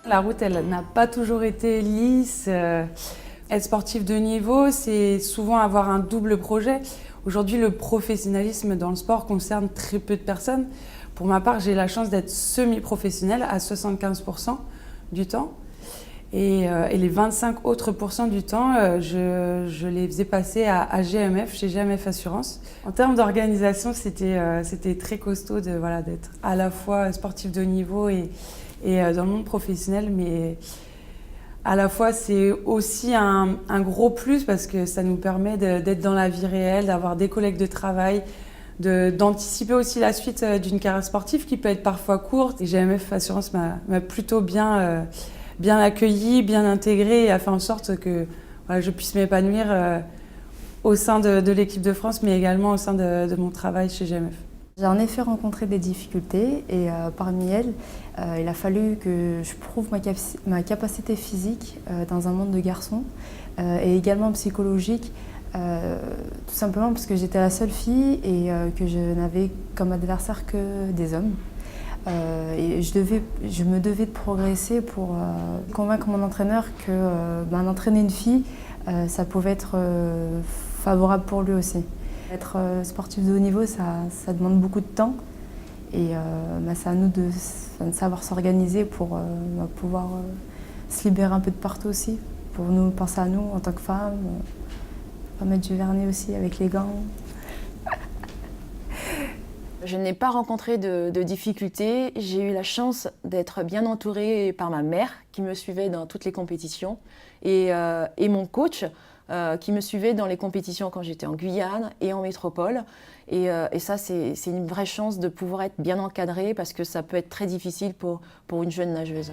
La route, elle n'a pas toujours été lisse. Être sportif de niveau, c'est souvent avoir un double projet. Aujourd'hui, le professionnalisme dans le sport concerne très peu de personnes. Pour ma part, j'ai la chance d'être semi-professionnelle à 75% du temps. Et les 25 autres pourcents du temps, je les faisais passer à GMF, chez GMF Assurance. En termes d'organisation, c'était très costaud d'être à la fois sportif de haut niveau et dans le monde professionnel, mais à la fois c'est aussi un gros plus parce que ça nous permet d'être dans la vie réelle, d'avoir des collègues de travail, d'anticiper aussi la suite d'une carrière sportive qui peut être parfois courte. Et GMF Assurance m'a plutôt bien accueillie, bien intégrée et a fait en sorte que je puisse m'épanouir au sein de l'équipe de France, mais également au sein de mon travail chez GMF. J'ai en effet rencontré des difficultés et parmi elles, il a fallu que je prouve ma capacité physique dans un monde de garçons et également psychologique, tout simplement parce que j'étais la seule fille et que je n'avais comme adversaire que des hommes. Et je me devais de progresser pour convaincre mon entraîneur que d'entraîner une fille, ça pouvait être favorable pour lui aussi. Être sportif de haut niveau, ça demande beaucoup de temps et c'est à nous de savoir s'organiser pour pouvoir se libérer un peu de partout aussi, pour nous penser à nous en tant que femmes, pas mettre du vernis aussi avec les gants. Je n'ai pas rencontré de difficultés. J'ai eu la chance d'être bien entourée par ma mère qui me suivait dans toutes les compétitions et mon coach qui me suivait dans les compétitions quand j'étais en Guyane et en métropole. Et ça, c'est une vraie chance de pouvoir être bien encadrée parce que ça peut être très difficile pour une jeune nageuse.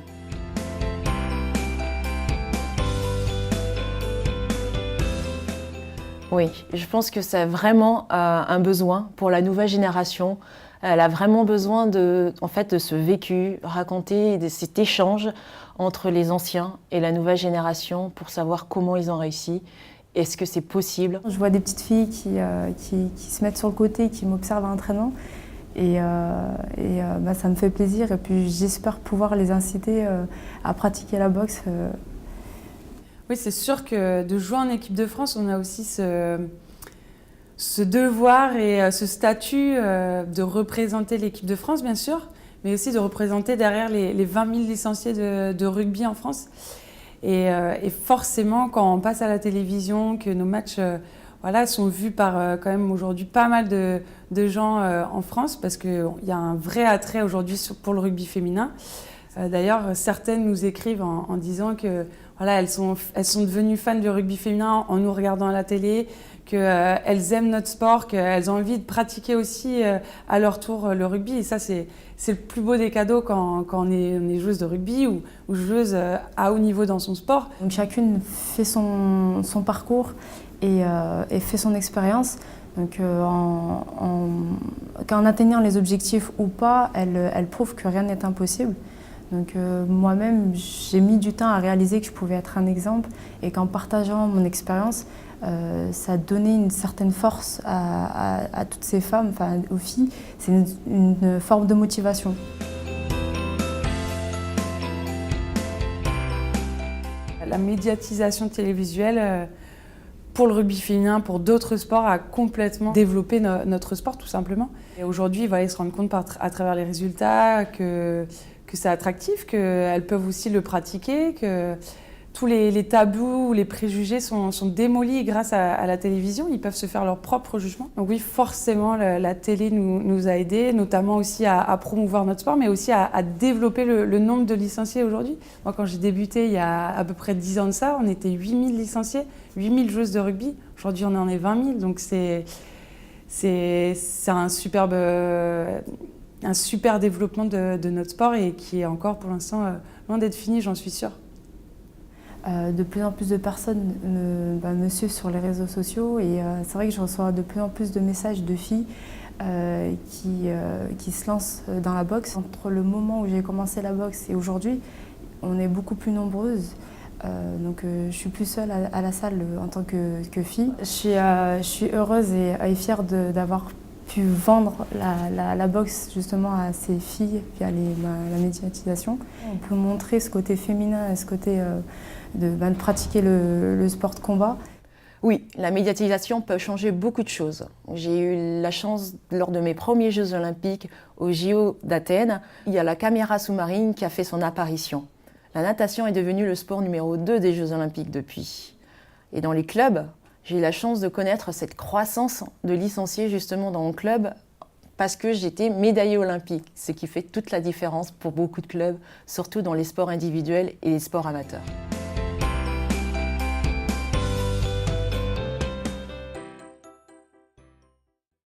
Oui, je pense que c'est vraiment un besoin pour la nouvelle génération. Elle a vraiment besoin de ce vécu, raconter de cet échange entre les anciens et la nouvelle génération pour savoir comment ils ont réussi. Est-ce que c'est possible? Je vois des petites filles qui se mettent sur le côté, qui m'observent à l'entraînement et ça me fait plaisir et puis j'espère pouvoir les inciter à pratiquer la boxe. Oui, c'est sûr que de jouer en équipe de France, on a aussi ce devoir et ce statut de représenter l'équipe de France, bien sûr, mais aussi de représenter derrière les 20 000 licenciés de rugby en France. Et forcément, quand on passe à la télévision, que nos matchs sont vus par quand même aujourd'hui pas mal de gens en France, parce qu'il y a un vrai attrait aujourd'hui pour le rugby féminin. D'ailleurs, certaines nous écrivent en disant que elles sont devenues fans du rugby féminin en nous regardant à la télé, qu'elles aiment notre sport, qu'elles ont envie de pratiquer aussi à leur tour le rugby. Et ça, c'est le plus beau des cadeaux quand on est joueuse de rugby ou joueuse à haut niveau dans son sport. Donc chacune fait son parcours et fait son expérience. Donc en atteignant les objectifs ou pas, elle prouve que rien n'est impossible. Donc moi-même, j'ai mis du temps à réaliser que je pouvais être un exemple et qu'en partageant mon expérience, ça a donné une certaine force à toutes ces femmes, aux filles. C'est une forme de motivation. La médiatisation télévisuelle pour le rugby féminin, pour d'autres sports, a complètement développé notre sport tout simplement. Et aujourd'hui, ils se rendent compte à travers les résultats que c'est attractif, qu'elles peuvent aussi le pratiquer, que tous les tabous ou les préjugés sont démolis grâce à la télévision. Ils peuvent se faire leur propre jugement. Donc oui, forcément, la télé nous a aidés, notamment aussi à promouvoir notre sport, mais aussi à développer le nombre de licenciés aujourd'hui. Moi, quand j'ai débuté il y a à peu près 10 ans de ça, on était 8000 licenciés, 8000 joueuses de rugby. Aujourd'hui, on en est 20 000, donc c'est un super développement de notre sport et qui est encore pour l'instant loin d'être fini, j'en suis sûre. De plus en plus de personnes me suivent sur les réseaux sociaux et c'est vrai que je reçois de plus en plus de messages de filles qui se lancent dans la boxe. Entre le moment où j'ai commencé la boxe et aujourd'hui, on est beaucoup plus nombreuses. Donc je suis plus seule à la salle en tant que fille. Je suis heureuse et fière d'avoir pu vendre la boxe justement à ces filles via la médiatisation. On peut montrer ce côté féminin et ce côté de pratiquer le sport de combat. Oui, la médiatisation peut changer beaucoup de choses. J'ai eu la chance, lors de mes premiers Jeux Olympiques au JO d'Athènes, il y a la caméra sous-marine qui a fait son apparition. La natation est devenue le sport numéro 2 des Jeux Olympiques depuis. Et dans les clubs, j'ai eu la chance de connaître cette croissance de licenciés justement dans mon club parce que j'étais médaillée olympique, ce qui fait toute la différence pour beaucoup de clubs, surtout dans les sports individuels et les sports amateurs.